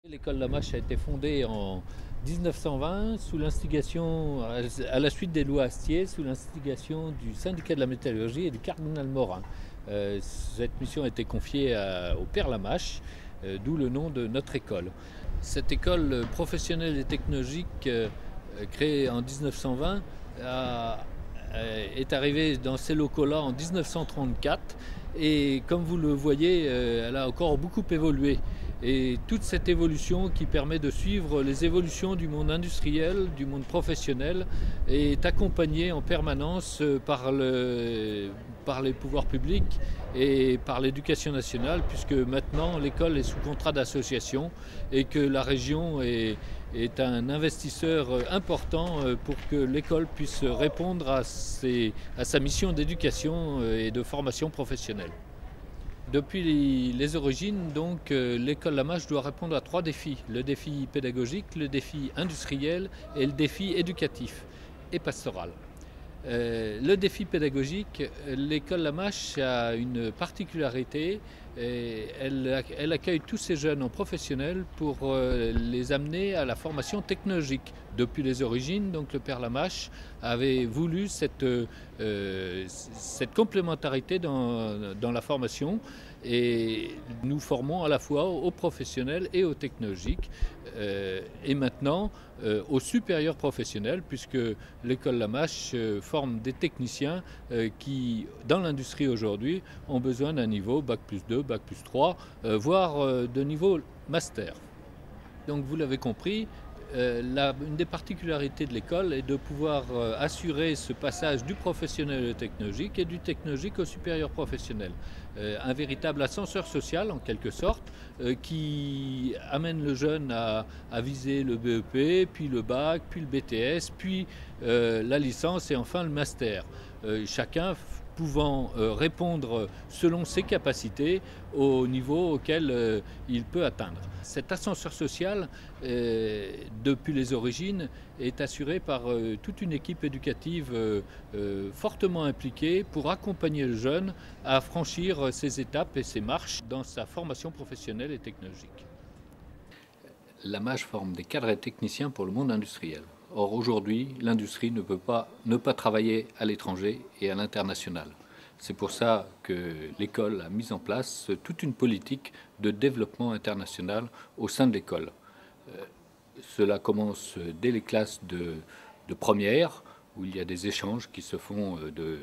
L'école Lamache a été fondée en 1920 sous l'instigation, à la suite des lois Astier, sous l'instigation du syndicat de la métallurgie et du cardinal Morin. Cette mission a été confiée au père Lamache, d'où le nom de notre école. Cette école professionnelle et technologique créée en 1920 est arrivée dans ces locaux-là en 1934 et comme vous le voyez, elle a encore beaucoup évolué. Et toute cette évolution qui permet de suivre les évolutions du monde industriel, du monde professionnel, est accompagnée en permanence par les pouvoirs publics et par l'éducation nationale, puisque maintenant l'école est sous contrat d'association et que la région est un investisseur important pour que l'école puisse répondre à sa mission d'éducation et de formation professionnelle. Depuis les origines, donc, l'école Lamache doit répondre à 3 défis. Le défi pédagogique, le défi industriel et le défi éducatif et pastoral. Le défi pédagogique, l'école Lamache a une particularité. Elle accueille tous ces jeunes en professionnel pour les amener à la formation technologique. Depuis les origines, donc, le père Lamache avait voulu cette complémentarité dans la formation, et nous formons à la fois aux professionnels et aux technologiques et maintenant aux supérieurs professionnels, puisque l'école Lamache forme des techniciens qui, dans l'industrie aujourd'hui, ont besoin d'un niveau Bac plus 2, Bac plus 3, voire de niveau master. Donc vous l'avez compris, une des particularités de l'école est de pouvoir assurer ce passage du professionnel au technologique et du technologique au supérieur professionnel. Un véritable ascenseur social en quelque sorte qui amène le jeune à viser le BEP, puis le bac, puis le BTS, puis la licence et enfin le master. Chacun pouvant répondre selon ses capacités au niveau auquel il peut atteindre. Cet ascenseur social, depuis les origines, est assuré par toute une équipe éducative fortement impliquée pour accompagner le jeune à franchir ses étapes et ses marches dans sa formation professionnelle et technologique. La MAGE forme des cadres et techniciens pour le monde industriel. Or aujourd'hui, l'industrie ne peut pas travailler à l'étranger et à l'international. C'est pour ça que l'école a mis en place toute une politique de développement international au sein de l'école. Cela commence dès les classes de première, où il y a des échanges qui se font de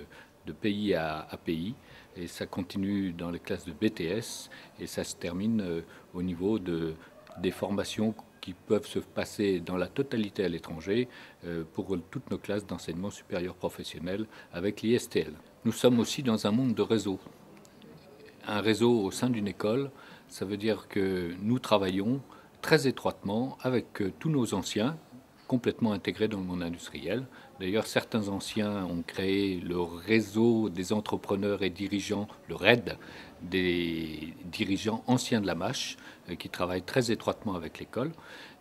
pays à pays, et ça continue dans les classes de BTS, et ça se termine au niveau des formations qui peuvent se passer dans la totalité à l'étranger pour toutes nos classes d'enseignement supérieur professionnel avec l'ISTL. Nous sommes aussi dans un monde de réseau. Un réseau au sein d'une école, ça veut dire que nous travaillons très étroitement avec tous nos anciens, complètement intégrés dans le monde industriel. D'ailleurs, certains anciens ont créé le réseau des entrepreneurs et dirigeants, le RAID, des dirigeants anciens de la MACH, qui travaillent très étroitement avec l'école.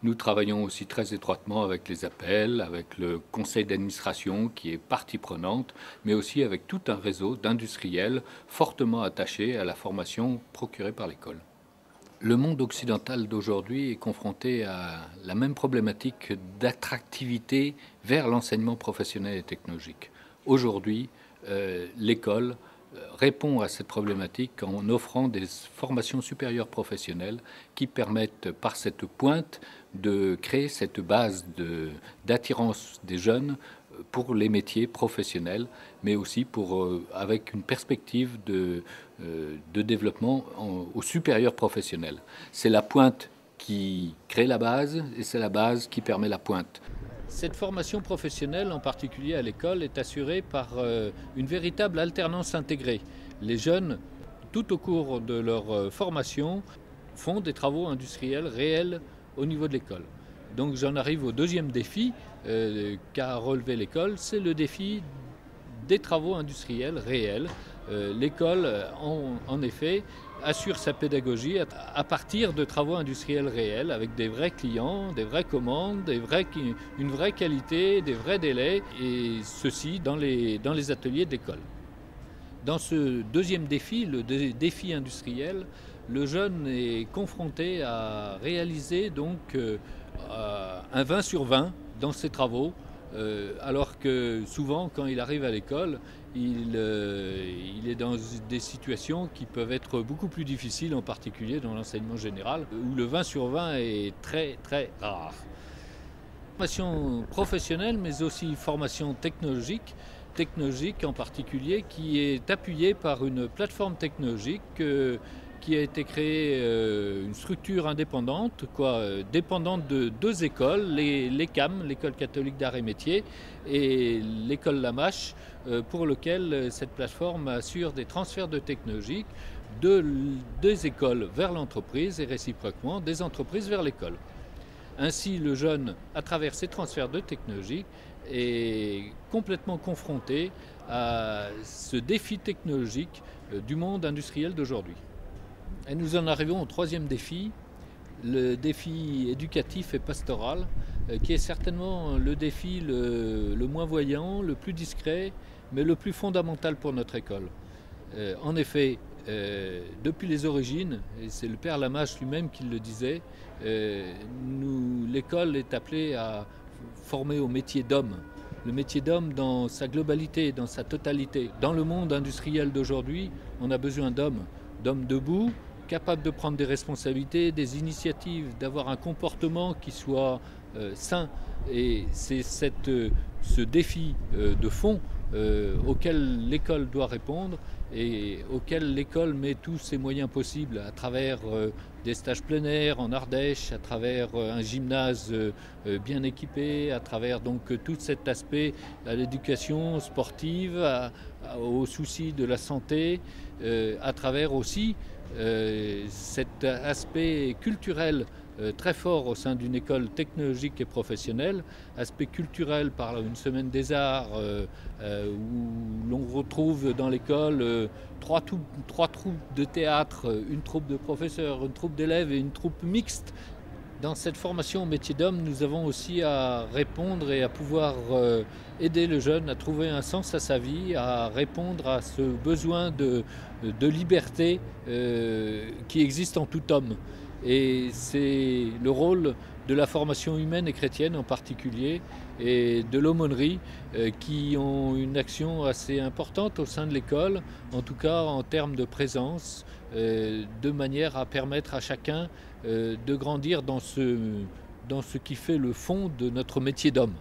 Nous travaillons aussi très étroitement avec les appels, avec le conseil d'administration qui est partie prenante, mais aussi avec tout un réseau d'industriels fortement attachés à la formation procurée par l'école. Le monde occidental d'aujourd'hui est confronté à la même problématique d'attractivité vers l'enseignement professionnel et technologique. Aujourd'hui, l'école répond à cette problématique en offrant des formations supérieures professionnelles qui permettent, par cette pointe, de créer cette base d'attirance des jeunes pour les métiers professionnels, mais aussi avec une perspective de développement au supérieur professionnel. C'est la pointe qui crée la base et c'est la base qui permet la pointe. Cette formation professionnelle, en particulier à l'école, est assurée par une véritable alternance intégrée. Les jeunes, tout au cours de leur formation, font des travaux industriels réels au niveau de l'école. Donc j'en arrive au deuxième défi qu'a relevé l'école, c'est le défi des travaux industriels réels. L'école, en effet, assure sa pédagogie à partir de travaux industriels réels, avec des vrais clients, des vraies commandes, une vraie qualité, des vrais délais, et ceci dans les ateliers d'école. Dans ce deuxième défi, le défi industriel, le jeune est confronté à réaliser donc un 20 sur 20 dans ses travaux, alors que souvent quand il arrive à l'école, il est dans des situations qui peuvent être beaucoup plus difficiles, en particulier dans l'enseignement général, où le 20 sur 20 est très très rare. Formation professionnelle, mais aussi formation technologique en particulier, qui est appuyée par une plateforme technologique qui a été créée, une structure indépendante, dépendante de deux écoles, l'ECAM, l'École catholique d'art et métiers, et l'école Lamache, pour lequel cette plateforme assure des transferts de technologie des écoles vers l'entreprise et réciproquement des entreprises vers l'école. Ainsi, le jeune, à travers ces transferts de technologie, est complètement confronté à ce défi technologique du monde industriel d'aujourd'hui. Et nous en arrivons au troisième défi, le défi éducatif et pastoral, qui est certainement le défi le moins voyant, le plus discret, mais le plus fondamental pour notre école. En effet, depuis les origines, et c'est le père Lamache lui-même qui le disait, l'école est appelée à former au métier d'homme. Le métier d'homme dans sa globalité, dans sa totalité. Dans le monde industriel d'aujourd'hui, on a besoin d'hommes debout, capables de prendre des responsabilités, des initiatives, d'avoir un comportement qui soit sain. Et c'est ce défi de fond auquel l'école doit répondre et auquel l'école met tous ses moyens possibles à travers des stages plein air en Ardèche, à travers un gymnase bien équipé, à travers donc tout cet aspect à l'éducation sportive, aux soucis de la santé, à travers aussi cet aspect culturel très fort au sein d'une école technologique et professionnelle, aspect culturel par une semaine des arts où l'on retrouve dans l'école trois troupes de théâtre, une troupe de professeurs, une troupe d'élèves et une troupe mixte. Dans cette formation au métier d'homme, nous avons aussi à répondre et à pouvoir aider le jeune à trouver un sens à sa vie, à répondre à ce besoin de liberté qui existe en tout homme. Et c'est le rôle de la formation humaine et chrétienne en particulier, et de l'aumônerie, qui ont une action assez importante au sein de l'école, en tout cas en termes de présence, de manière à permettre à chacun de grandir dans ce qui fait le fond de notre métier d'homme.